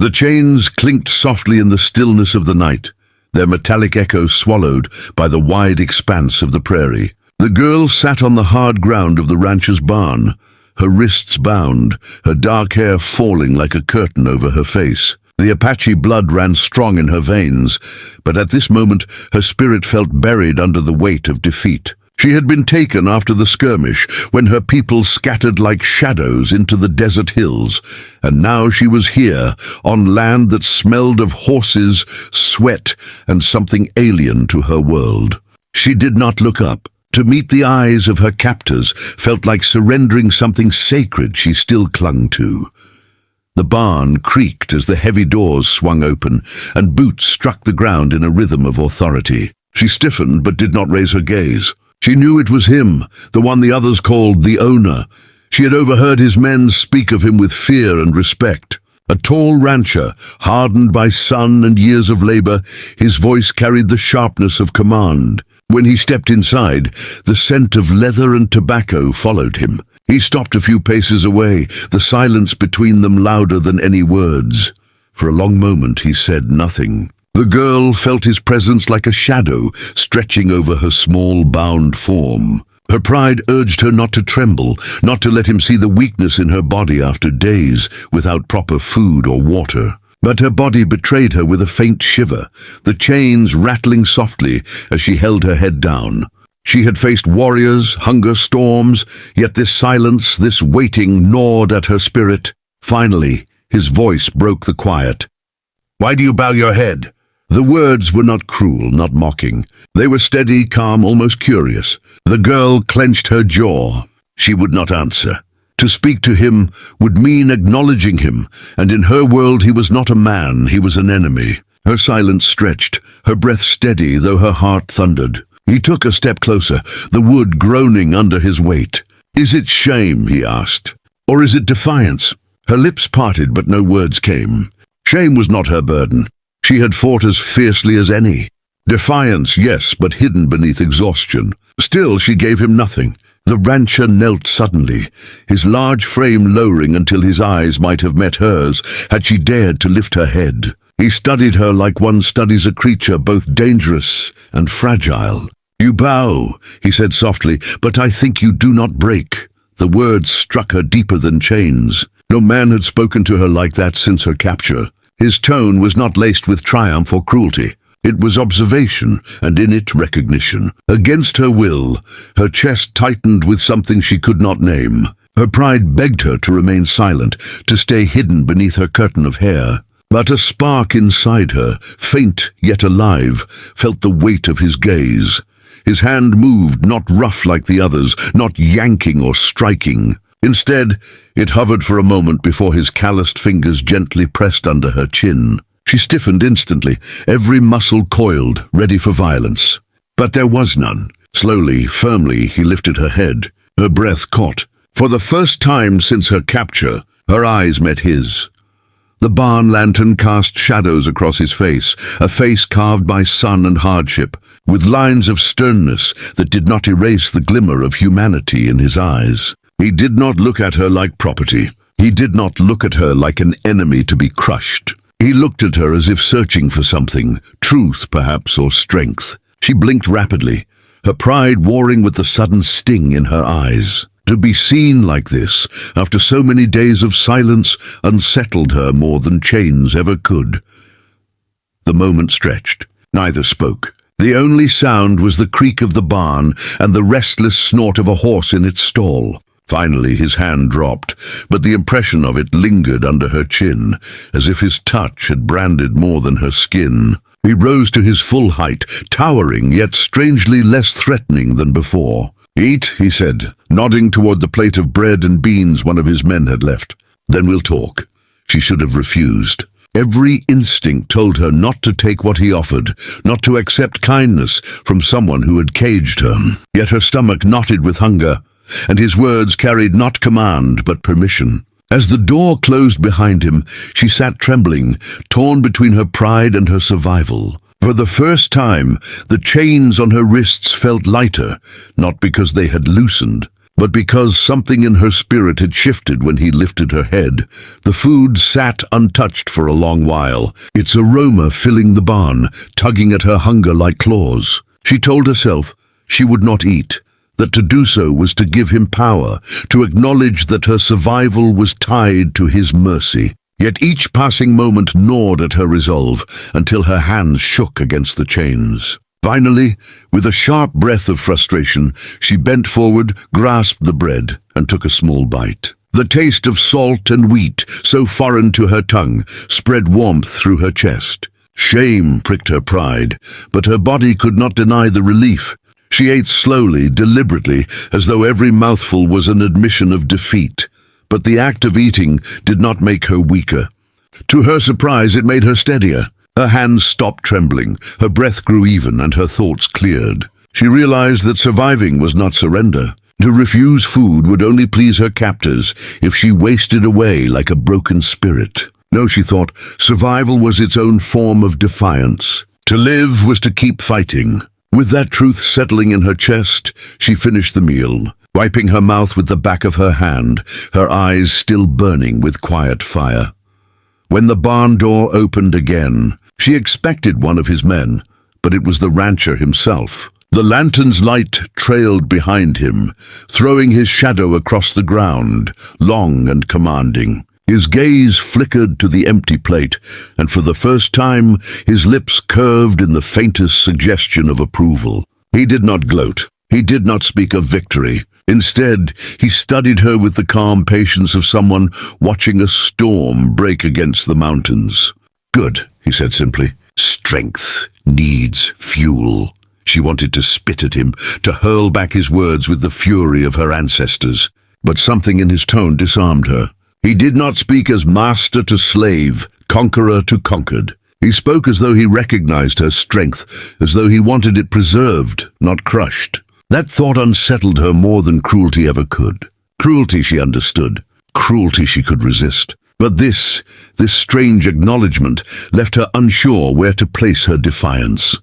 The chains clinked softly in the stillness of the night, their metallic echo swallowed by the wide expanse of the prairie. The girl sat on the hard ground of the rancher's barn, her wrists bound, her dark hair falling like a curtain over her face. The Apache blood ran strong in her veins, but at this moment her spirit felt buried under the weight of defeat. She had been taken after the skirmish, when her people scattered like shadows into the desert hills, and now she was here, on land that smelled of horses, sweat, and something alien to her world. She did not look up. To meet the eyes of her captors felt like surrendering something sacred she still clung to. The barn creaked as the heavy doors swung open, and boots struck the ground in a rhythm of authority. She stiffened but did not raise her gaze. She knew it was him, the one the others called the owner. She had overheard his men speak of him with fear and respect. A tall rancher, hardened by sun and years of labor, his voice carried the sharpness of command. When he stepped inside, the scent of leather and tobacco followed him. He stopped a few paces away, the silence between them louder than any words. For a long moment he said nothing. The girl felt his presence like a shadow stretching over her small, bound form. Her pride urged her not to tremble, not to let him see the weakness in her body after days without proper food or water. But her body betrayed her with a faint shiver, the chains rattling softly as she held her head down. She had faced warriors, hunger, storms, yet this silence, this waiting, gnawed at her spirit. Finally, his voice broke the quiet. "Why do you bow your head?" The words were not cruel, not mocking. They were steady, calm, almost curious. The girl clenched her jaw. She would not answer. To speak to him would mean acknowledging him, and in her world he was not a man, he was an enemy. Her silence stretched, her breath steady, though her heart thundered. He took a step closer, the wood groaning under his weight. "Is it shame?" he asked. "Or is it defiance?" Her lips parted, but no words came. Shame was not her burden. She had fought as fiercely as any. Defiance, yes, but hidden beneath exhaustion. Still, she gave him nothing. The rancher knelt suddenly, his large frame lowering until his eyes might have met hers had she dared to lift her head. He studied her like one studies a creature both dangerous and fragile. "You bow," he said softly, "but I think you do not break." The words struck her deeper than chains. No man had spoken to her like that since her capture. His tone was not laced with triumph or cruelty. It was observation, and in it recognition. Against her will, her chest tightened with something she could not name. Her pride begged her to remain silent, to stay hidden beneath her curtain of hair. But a spark inside her, faint yet alive, felt the weight of his gaze. His hand moved, not rough like the others, not yanking or striking. Instead, it hovered for a moment before his calloused fingers gently pressed under her chin. She stiffened instantly, every muscle coiled, ready for violence. But there was none. Slowly, firmly, he lifted her head. Her breath caught. For the first time since her capture, her eyes met his. The barn lantern cast shadows across his face, a face carved by sun and hardship, with lines of sternness that did not erase the glimmer of humanity in his eyes. He did not look at her like property. He did not look at her like an enemy to be crushed. He looked at her as if searching for something, truth perhaps, or strength. She blinked rapidly, her pride warring with the sudden sting in her eyes. To be seen like this, after so many days of silence, unsettled her more than chains ever could. The moment stretched. Neither spoke. The only sound was the creak of the barn and the restless snort of a horse in its stall. Finally his hand dropped, but the impression of it lingered under her chin, as if his touch had branded more than her skin. He rose to his full height, towering yet strangely less threatening than before. "Eat," he said, nodding toward the plate of bread and beans one of his men had left. "Then we'll talk." She should have refused. Every instinct told her not to take what he offered, not to accept kindness from someone who had caged her. Yet her stomach knotted with hunger, and his words carried not command but permission. As the door closed behind him, she sat trembling, torn between her pride and her survival. For the first time, the chains on her wrists felt lighter, not because they had loosened, But because something in her spirit had shifted when he lifted her head, the food sat untouched for a long while, its aroma filling the barn, tugging at her hunger like claws. She told herself she would not eat, that to do so was to give him power, to acknowledge that her survival was tied to his mercy. Yet each passing moment gnawed at her resolve until her hands shook against the chains. Finally, with a sharp breath of frustration, she bent forward, grasped the bread, and took a small bite. The taste of salt and wheat, so foreign to her tongue, spread warmth through her chest. Shame pricked her pride, but her body could not deny the relief. She ate slowly, deliberately, as though every mouthful was an admission of defeat. But the act of eating did not make her weaker. To her surprise, it made her steadier. Her hands stopped trembling, her breath grew even, and her thoughts cleared. She realized that surviving was not surrender. To refuse food would only please her captors if she wasted away like a broken spirit. No, she thought, survival was its own form of defiance. To live was to keep fighting. With that truth settling in her chest, she finished the meal, wiping her mouth with the back of her hand, her eyes still burning with quiet fire. When the barn door opened again, she expected one of his men, but it was the rancher himself. The lantern's light trailed behind him, throwing his shadow across the ground, long and commanding. His gaze flickered to the empty plate, and for the first time his lips curved in the faintest suggestion of approval. He did not gloat. He did not speak of victory. Instead, he studied her with the calm patience of someone watching a storm break against the mountains. "Good," he said simply. "Strength needs fuel." She wanted to spit at him, to hurl back his words with the fury of her ancestors. But something in his tone disarmed her. He did not speak as master to slave, conqueror to conquered. He spoke as though he recognized her strength, as though he wanted it preserved, not crushed. That thought unsettled her more than cruelty ever could. Cruelty she understood, cruelty she could resist. But this strange acknowledgement left her unsure where to place her defiance.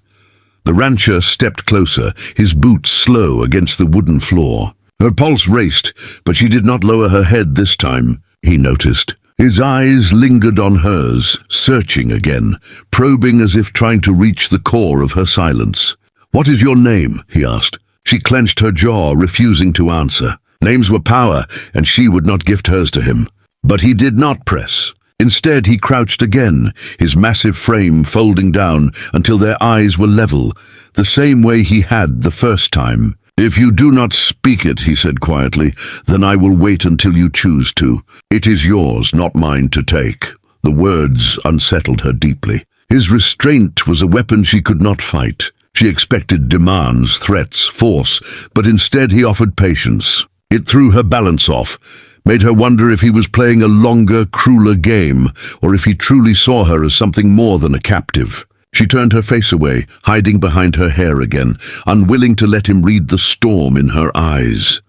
The rancher stepped closer, his boots slow against the wooden floor. Her pulse raced, but she did not lower her head this time, he noticed. His eyes lingered on hers, searching again, probing as if trying to reach the core of her silence. "What is your name?" he asked. She clenched her jaw, refusing to answer. Names were power, and she would not gift hers to him. But he did not press. Instead, he crouched again, his massive frame folding down until their eyes were level, the same way he had the first time. "If you do not speak it," he said quietly, "then I will wait until you choose to. It is yours, not mine to take." The words unsettled her deeply. His restraint was a weapon she could not fight. She expected demands, threats, force, but instead he offered patience. It threw her balance off, made her wonder if he was playing a longer, crueler game, or if he truly saw her as something more than a captive. She turned her face away, hiding behind her hair again, unwilling to let him read the storm in her eyes.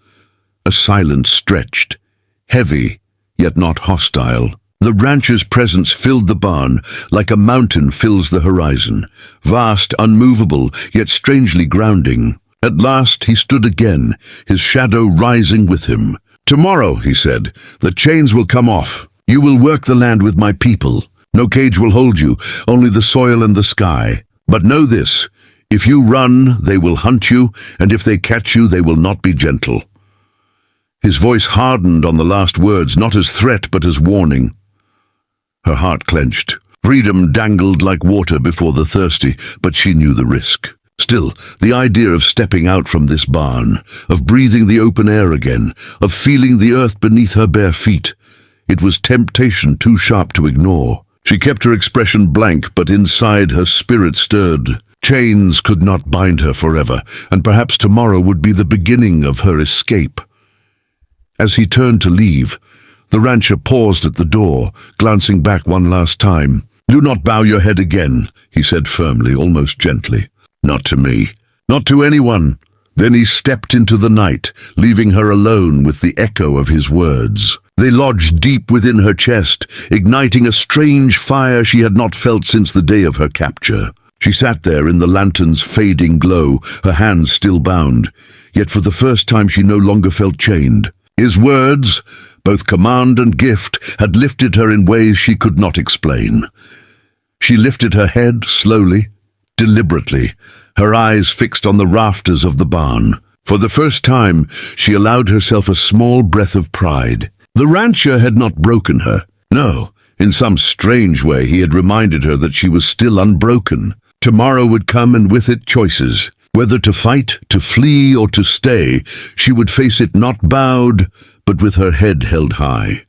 A silence stretched, heavy, yet not hostile. The rancher's presence filled the barn like a mountain fills the horizon, vast, unmovable, yet strangely grounding. At last he stood again, his shadow rising with him. "Tomorrow," he said, "the chains will come off. You will work the land with my people. No cage will hold you, only the soil and the sky. But know this, if you run, they will hunt you, and if they catch you, they will not be gentle." His voice hardened on the last words, not as threat but as warning. Her heart clenched. Freedom dangled like water before the thirsty, but she knew the risk. Still, the idea of stepping out from this barn, of breathing the open air again, of feeling the earth beneath her bare feet, it was temptation too sharp to ignore. She kept her expression blank, but inside her spirit stirred. Chains could not bind her forever, and perhaps tomorrow would be the beginning of her escape. As he turned to leave, the rancher paused at the door, glancing back one last time. "Do not bow your head again," he said firmly, almost gently. "Not to me. Not to anyone." Then he stepped into the night, leaving her alone with the echo of his words. They lodged deep within her chest, igniting a strange fire she had not felt since the day of her capture. She sat there in the lantern's fading glow, her hands still bound. yet for the first time she no longer felt chained. His words, both command and gift, had lifted her in ways she could not explain. She lifted her head slowly, deliberately, her eyes fixed on the rafters of the barn. For the first time, she allowed herself a small breath of pride. The rancher had not broken her. No, in some strange way he had reminded her that she was still unbroken. Tomorrow would come, and with it choices. Whether to fight, to flee, or to stay, she would face it not bowed, but with her head held high.